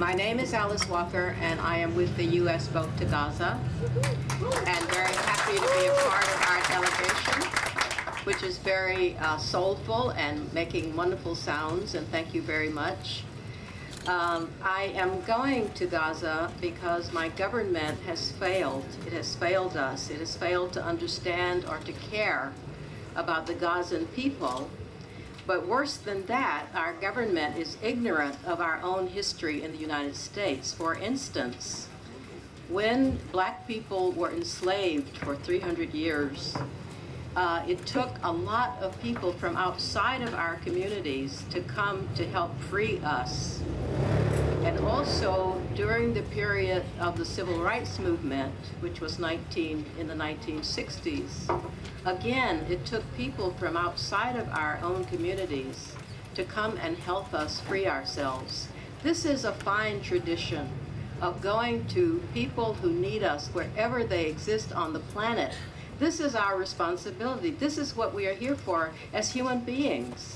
My name is Alice Walker, and I am with the U.S. Vote to Gaza, and very happy to be a part of our delegation, which is very soulful and making wonderful sounds, and thank you very much. I am going to Gaza because my government has failed. It has failed us. It has failed to understand or to care about the Gazan people. But worse than that, our government is ignorant of our own history in the United States. For instance, when black people were enslaved for 300 years, it took a lot of people from outside of our communities to come to help free us. And also, during the period of the Civil Rights Movement, which was in the 1960s, again, it took people from outside of our own communities to come and help us free ourselves. This is a fine tradition of going to people who need us wherever they exist on the planet. This is our responsibility. This is what we are here for as human beings.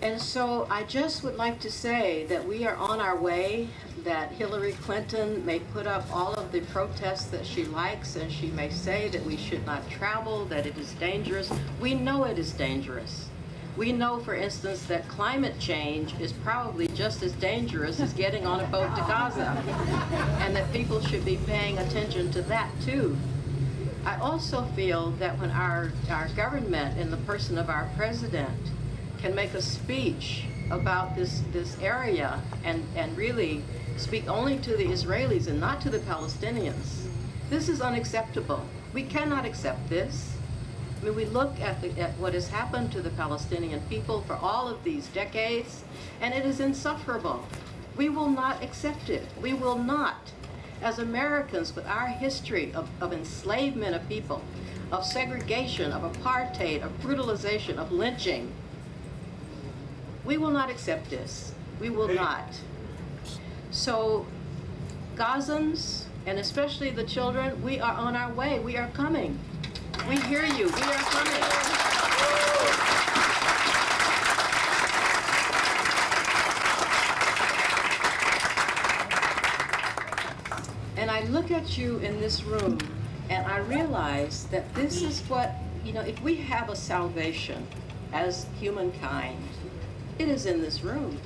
And so I just would like to say that we are on our way, that Hillary Clinton may put up all of the protests that she likes, and she may say that we should not travel, that it is dangerous. We know it is dangerous. We know, for instance, that climate change is probably just as dangerous as getting on a boat to Gaza, and that people should be paying attention to that too. I also feel that when our government, in the person of our president, can make a speech about this area and really speak only to the Israelis and not to the Palestinians, this is unacceptable. We cannot accept this. I mean, we look at what has happened to the Palestinian people for all of these decades, and it is insufferable. We will not accept it. We will not. As Americans, with our history of enslavement of people, of segregation, of apartheid, of brutalization, of lynching, we will not accept this. We will not. So, Gazans, and especially the children, we are on our way. We are coming. We hear you. We are coming. And I look at you in this room, and I realize that this is what, if we have a salvation as humankind, it is in this room.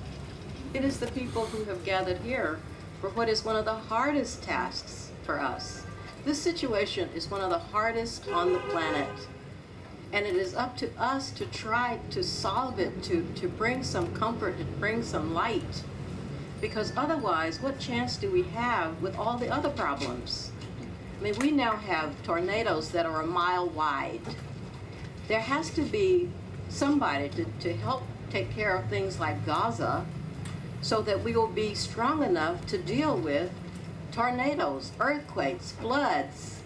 It is the people who have gathered here for what is one of the hardest tasks for us. This situation is one of the hardest on the planet. And it is up to us to try to solve it, to bring some comfort, to bring some light. Because otherwise, what chance do we have with all the other problems? I mean, we now have tornadoes that are a mile wide. There has to be somebody to help take care of things like Gaza so that we will be strong enough to deal with tornadoes, earthquakes, floods.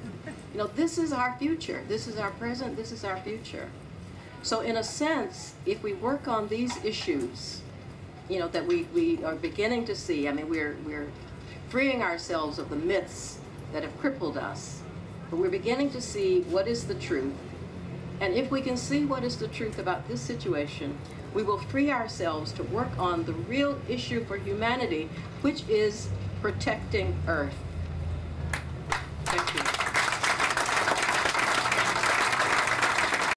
This is our future. This is our present. This is our future. So in a sense, if we work on these issues, that we are beginning to see, I mean, we're freeing ourselves of the myths that have crippled us, but we're beginning to see what is the truth. And if we can see what is the truth about this situation, we will free ourselves to work on the real issue for humanity, which is protecting Earth.